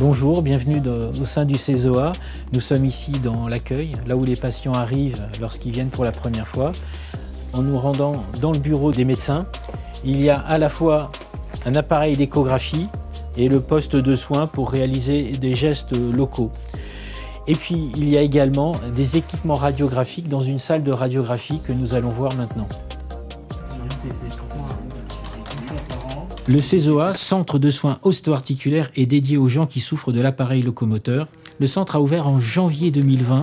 Bonjour, bienvenue au sein du CESOA. Nous sommes ici dans l'accueil, là où les patients arrivent lorsqu'ils viennent pour la première fois. En nous rendant dans le bureau des médecins, il y a à la fois un appareil d'échographie et le poste de soins pour réaliser des gestes locaux. Et puis il y a également des équipements radiographiques dans une salle de radiographie que nous allons voir maintenant. Le CESOA, Centre de soins ostéo-articulaires, est dédié aux gens qui souffrent de l'appareil locomoteur. Le centre a ouvert en janvier 2020.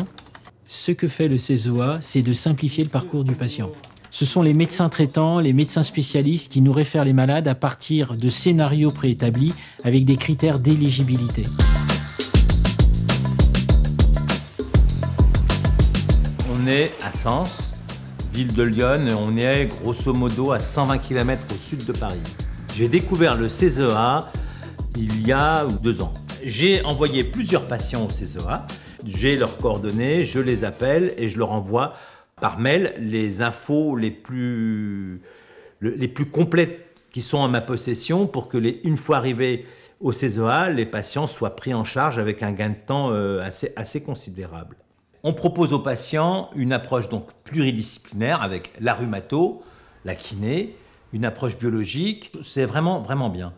Ce que fait le CESOA, c'est de simplifier le parcours du patient. Ce sont les médecins traitants, les médecins spécialistes qui nous réfèrent les malades à partir de scénarios préétablis avec des critères d'éligibilité. On est à Sens, ville de Lyon, on est grosso modo à 120 km au sud de Paris. J'ai découvert le CESOA il y a 2 ans. J'ai envoyé plusieurs patients au CESOA, j'ai leurs coordonnées, je les appelle et je leur envoie par mail les infos les plus complètes qui sont en ma possession pour que, une fois arrivés au CESOA, les patients soient pris en charge avec un gain de temps assez considérable. On propose aux patients une approche donc pluridisciplinaire avec la rhumato, la kiné, une approche biologique. C'est vraiment bien.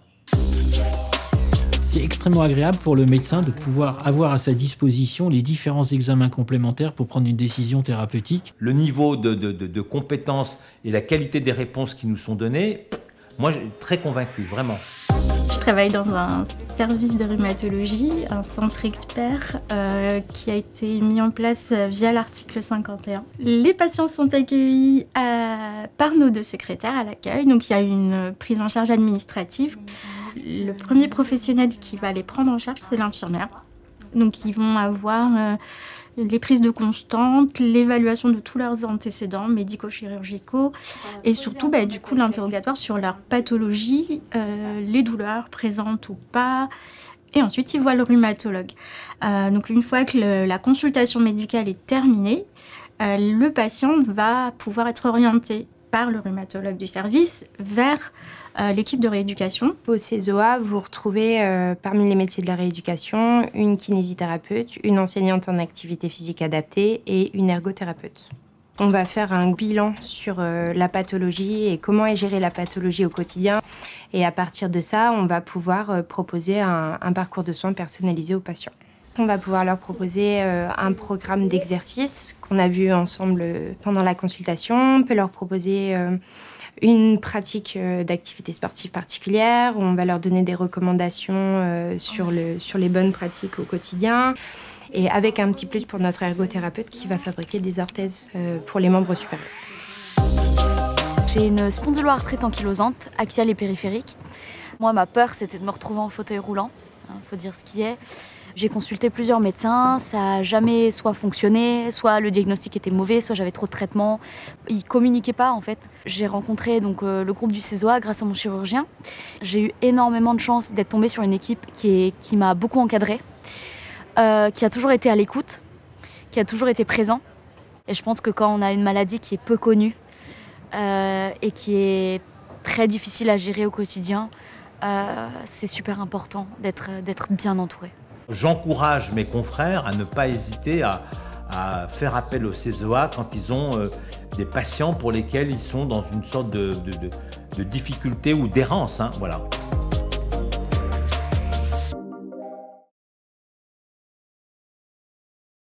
C'est extrêmement agréable pour le médecin de pouvoir avoir à sa disposition les différents examens complémentaires pour prendre une décision thérapeutique. Le niveau de compétence et la qualité des réponses qui nous sont données, moi, je suis très convaincu, vraiment. Je travaille dans un service de rhumatologie, un centre expert qui a été mis en place via l'article 51. Les patients sont accueillis par nos 2 secrétaires à l'accueil, donc il y a une prise en charge administrative. Le premier professionnel qui va les prendre en charge, c'est l'infirmière. Donc ils vont avoir les prises de constante, l'évaluation de tous leurs antécédents médico-chirurgicaux et surtout du coup l'interrogatoire sur leur pathologie, les douleurs présentes ou pas. Et ensuite ils voient le rhumatologue. Donc une fois que la consultation médicale est terminée, le patient va pouvoir être orienté par le rhumatologue du service vers l'équipe de rééducation. Au CESOA, vous retrouvez parmi les métiers de la rééducation une kinésithérapeute, une enseignante en activité physique adaptée et une ergothérapeute. On va faire un bilan sur la pathologie et comment est gérée la pathologie au quotidien. Et à partir de ça, on va pouvoir proposer un parcours de soins personnalisé aux patients. On va pouvoir leur proposer un programme d'exercice qu'on a vu ensemble pendant la consultation. On peut leur proposer une pratique d'activité sportive particulière. On va leur donner des recommandations sur les bonnes pratiques au quotidien. Et avec un petit plus pour notre ergothérapeute qui va fabriquer des orthèses pour les membres supérieurs. J'ai une spondyloarthrite ankylosante, axiale et périphérique. Moi, ma peur, c'était de me retrouver en fauteuil roulant. Faut dire ce qui est. J'ai consulté plusieurs médecins, ça n'a jamais soit fonctionné, soit le diagnostic était mauvais, soit j'avais trop de traitements. Ils ne communiquaient pas en fait. J'ai rencontré donc, le groupe du CESOA grâce à mon chirurgien. J'ai eu énormément de chance d'être tombée sur une équipe qui m'a beaucoup encadrée, qui a toujours été à l'écoute, qui a toujours été présent. Et je pense que quand on a une maladie qui est peu connue et qui est très difficile à gérer au quotidien, c'est super important d'être bien entouré. J'encourage mes confrères à ne pas hésiter à faire appel au CESOA quand ils ont des patients pour lesquels ils sont dans une sorte de difficulté ou d'errance. Voilà.